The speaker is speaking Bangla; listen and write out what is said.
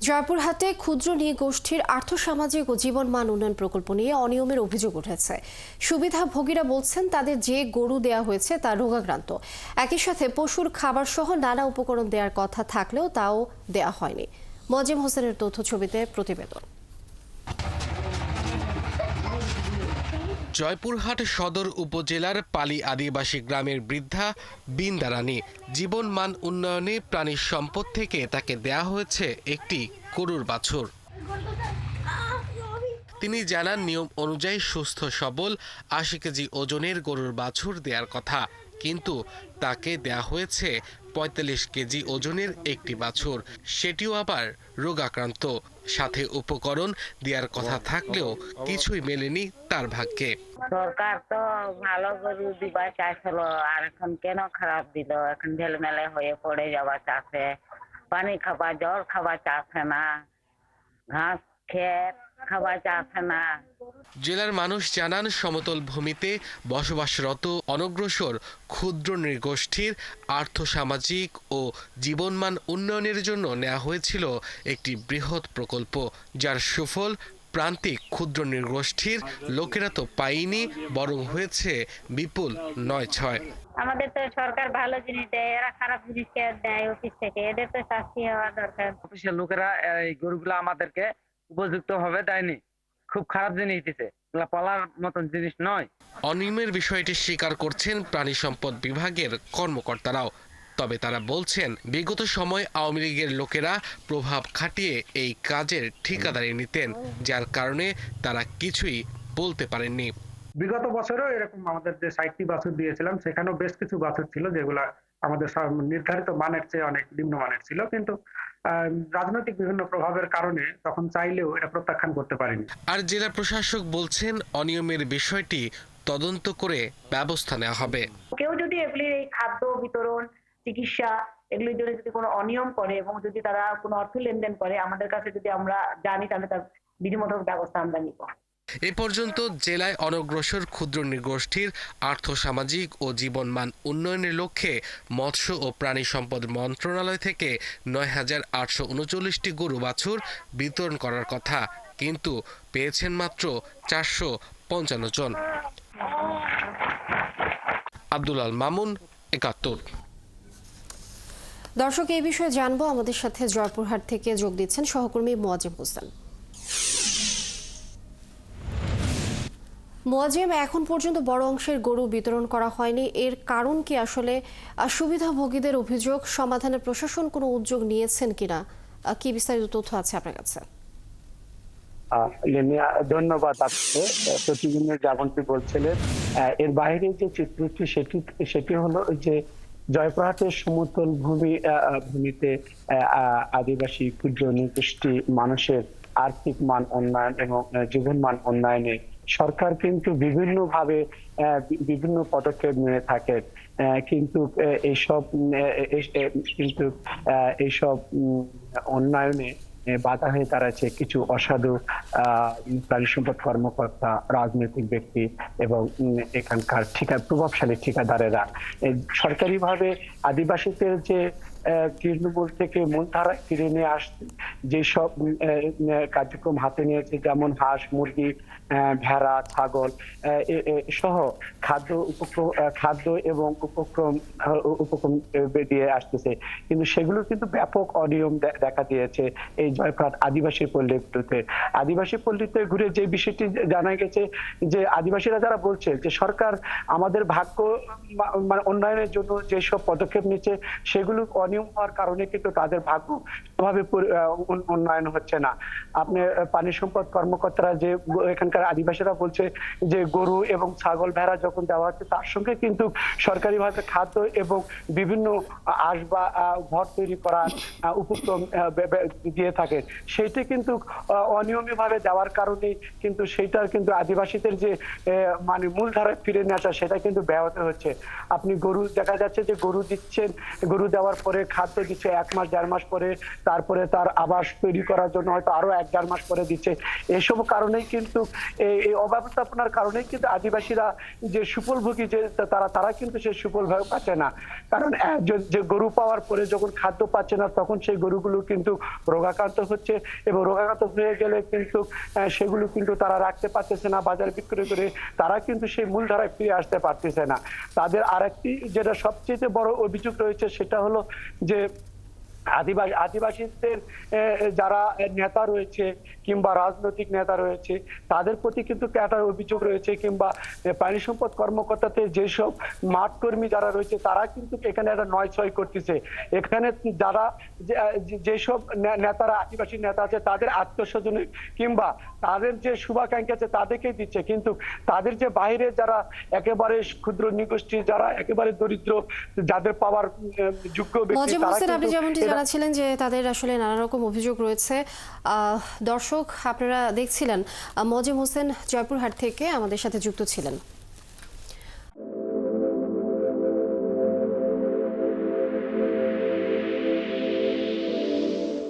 জয়পুরহাটে ক্ষুদ্র নৃগোষ্ঠীর আর্থসামাজিক ও জীবনমান উন্নয়ন প্রকল্প নিয়ে অনিয়মের অভিযোগ উঠেছে। সুবিধাভোগীরা বলছেন তাদের যে গরু দেয়া হয়েছে তা রোগাক্রান্ত। একই সাথে পশুর খাবার সহ নানা উপকরণ দেওয়ার কথা থাকলেও তাও দেয়া হয়নি। মজিম হোসেনের তথ্য ছবিতে প্রতিবেদন। জয়পুরহাট সদর উপজেলার পালি আদিবাসী গ্রামের বৃদ্ধা বিন্দা রানী জীবনমান উন্নয়নে প্রাণী সম্পদ থেকে তাকে দেয়া হয়েছে একটি গরুর বাছুর। তিনি জানান নিয়ম অনুযায়ী সুস্থ সবল ৮০ কেজি ওজনের গরুর বাছুর দেওয়ার কথা, কিন্তু তাকে দেয়া হয়েছে ৪৫ কেজি ওজনের একটি বাছুর, সেটিও আবার রোগাক্রান্ত। সাথে উপকরণ দেওয়ার কথা থাকলেও কিছুই মেলেনি তার ভাগ্যে। সরকার তো ভালো গরু দিবা চাইছিল, আর এখন কেন খারাপ দিল? এখন ঢেলমেলে হয়ে পড়ে যাওয়া চাষে, পানি খাওয়া জল খাওয়া চাষে না, ঘাস খেত খাওয়া চাষে না। জেলার মানুষ জানান সমতল ভূমিতে বসবাসরত অনগ্রসর ক্ষুদ্র নৃগোষ্ঠীর আর্থসামাজিক ও জীবনমান উন্নয়নের জন্য নেওয়া হয়েছিল একটি বৃহৎ প্রকল্প, যার সুফল প্রান্তিক ক্ষুদ্র নৃগোষ্ঠীর লোকেরা তো পায়নি, বরং হয়েছে বিপুল ৯/৬। আমাদের তো সরকার ভালো জিনিস দেয়, এরা খারাপ জিনিস কে দেয় অফিস থেকে? এদের তো শাস্তি হওয়া দরকার। অফিসের লোকেরা এই গরুগুলো আমাদেরকে উপযুক্ত ভাবে দেয়নি, খুব খারাপ জিনিস দিতে, এগুলা পালার মতন জিনিস নয়। অনিয়মের বিষয়টি স্বীকার করছেন প্রাণী সম্পদ বিভাগের কর্মকর্তারাও। তবে তারা বলছেন বিগত সময় আওয়ামী লীগের লোকেরা প্রভাব খাটিয়ে এই কাজের ঠিকাদারি নিতেন, যার কারণে তারা কিছুই বলতে পারেননি। বিগত বছরেও এরকম আমাদের যে ৬০টি বাছুর দিয়েছিলাম, সেখানেও বেশ কিছু বাছুর ছিল যেগুলা আমাদের নির্ধারিত মানের চেয়ে অনেক নিম্নমানের ছিল, কিন্তু রাজনৈতিক বিভিন্ন প্রভাবের কারণে তখন চাইলেও এটা প্রত্যাখ্যান করতে পারিনি। আর জেলা প্রশাসক বলছেন অনিয়মের বিষয়টি তদন্ত করে ব্যবস্থা নেওয়া হবে। কেউ যদি এগুলি এই খাদ্য বিতরণ, চিকিৎসা এগুলির জন্য যদি কোনো অনিয়ম করে এবং যদি তারা কোনো অর্থ লেনদেন করে, আমাদের কাছে যদি আমরা জানি, তাহলে তার বিধিমূলক ব্যবস্থা আমরা নিব। এ পর্যন্ত জেলায় অনগ্রসর ক্ষুদ্র নৃগোষ্ঠীর আর্থসামাজিক ও জীবনমান উন্নয়নের লক্ষ্যে মৎস্য ও প্রাণী সম্পদ মন্ত্রণালয় থেকে ৯,৮৩৯টি গরু বাছুর বিতরণ করার কথা, কিন্তু পেয়েছেন মাত্র ৪৫৫ জন। আব্দুল আল মামুন, ৭১। দর্শক, এই বিষয়ে জানবো, আমাদের সাথে জয়পুরহাট থেকে যোগ দিচ্ছেন সহকর্মী মজিম হোসেন। মজিম, এখন পর্যন্ত বড় অংশের গরু বিতরণ করা হয়নি, এর কারণ কি? আসলে সুবিধাভোগীদের অভিযোগ সমাধানে প্রশাসন কোনো উদ্যোগ নিয়েছেন কিনা, কি বিস্তারিত তথ্য আছে আপনার কাছে? ধন্যবাদ আপনাকে। প্রতিদিনের যেমনটি বলছিলেন, এর বাইরে যে চিত্রটি সেটি হলো যে জয়পুরহাটের সমতল ভূমিতে আদিবাসী ক্ষুদ্র নৃগোষ্ঠী মানুষের আর্থিক মান উন্নয়ন এবং জীবনমান উন্নয়নে সরকার কিন্তু বিভিন্নভাবে বিভিন্ন পদক্ষেপ নিয়ে থাকে, কিন্তু এইসব উন্নয়নে বাধা হয়ে দাঁড়াচ্ছে কিছু অসাধু প্রাণী সম্পদ কর্মকর্তা, রাজনৈতিক ব্যক্তি এবং এখানকার প্রভাবশালী ঠিকাদারেরা। সরকারিভাবে আদিবাসীদের যে তৃণমূল থেকে মূলধারায় ফিরে নিয়ে আসছে যেসব কার্যক্রম হাতে নিয়েছে, যেমন হাঁস, মুরগি, ভেড়া, ছাগল সহ খাদ্য এবং উপক্রম দিয়ে আসতেছে, কিন্তু সেগুলো কিন্তু ব্যাপক অনিয়ম দেখা দিয়েছে এই জয়পুরহাট আদিবাসী পল্লীতে। আদিবাসী পল্লীতে ঘুরে যে বিষয়টি জানা গেছে যে আদিবাসীরা যারা বলছে যে সরকার আমাদের ভাগ্য মানে উন্নয়নের জন্য যেসব পদক্ষেপ নিচ্ছে সেগুলো অনিয়ম হওয়ার কারণে কিন্তু তাদের ভাগ্য ভাবে উন্নয়ন হচ্ছে না। আপনি পানি সম্পদ কর্মকর্তারা যে এখানকার আদিবাসীরা বলছে যে গরু এবং ছাগল, ভেড়া যখন দেওয়া হচ্ছে তার সঙ্গে কিন্তু সরকারিভাবে খাদ্য এবং বিভিন্ন আঁশ বা ঘর তৈরি করার উপক্রম দিয়ে থাকে, সেইটা কিন্তু অনিয়মিতভাবে দেওয়ার কারণে কিন্তু সেইটার কিন্তু আদিবাসীদের যে মানে মূলধারায় ফিরে নিয়ে আসা সেটা কিন্তু ব্যাহত হচ্ছে। আপনি গরু দেখা যাচ্ছে যে গরু দিচ্ছেন, গরু দেওয়ার পরে পরে খাদ্য দিচ্ছে, 1 মাস 1.5 মাস পরে, তারপরে তার আবাস তৈরি করার জন্য হয়তো আরো 1-1.5 মাস পরে দিচ্ছে। এসব কারণেই কিন্তু এই অব্যবস্থাপনার কারণেই কিন্তু আদিবাসীরা যে সুফলভোগী যে তারা কিন্তু সেই সুফল ভাবে পাচ্ছে না। কারণ যে গরু পাওয়ার পরে যখন খাদ্য পাচ্ছে না তখন সেই গরুগুলো কিন্তু রোগাক্রান্ত হচ্ছে, এবং রোগাক্রান্ত হয়ে গেলে কিন্তু সেগুলো কিন্তু তারা রাখতে পারতেছে না, বাজারে বিক্রি করে তারা কিন্তু সেই মূলধারায় ফিরে আসতে পারতেছে না। তাদের আরেকটি যেটা সবচেয়ে বড় অভিযোগ রয়েছে সেটা হলো যে আদিবাসীদের যারা নেতা রয়েছে কিংবা রাজনৈতিক নেতা রয়েছে তাদের প্রতি কিন্তু একটা অভিযোগ রয়েছে, কিংবা প্রাণী সম্পদ কর্মকর্তাতে যেসব মাঠ কর্মী যারা রয়েছে তারা কিন্তু এখানে একটা নয়-ছয় করতেছে। এখানে যারা যেসব নেতারা আদিবাসী নেতা আছে তাদের আত্মীয়স্বজনের কিংবা তাদের যে শুভাকাঙ্ক্ষী আছে তাদেরকেই দিচ্ছে, কিন্তু তাদের যে বাইরে যারা একেবারে ক্ষুদ্র নিগোষ্ঠী, যারা একেবারে দরিদ্র, যাদের পাওয়ার যোগ্য ব্যক্তি, মজিব তারা হোসেন, আপনি কিন্তু যেমনটি জানাচ্ছিলেন যে তাদের আসলে নানা রকম অভিযোগ রয়েছে। দর্শক আপনারা দেখছিলেন মজিব হোসেন জয়পুরহাট থেকে আমাদের সাথে যুক্ত ছিলেন।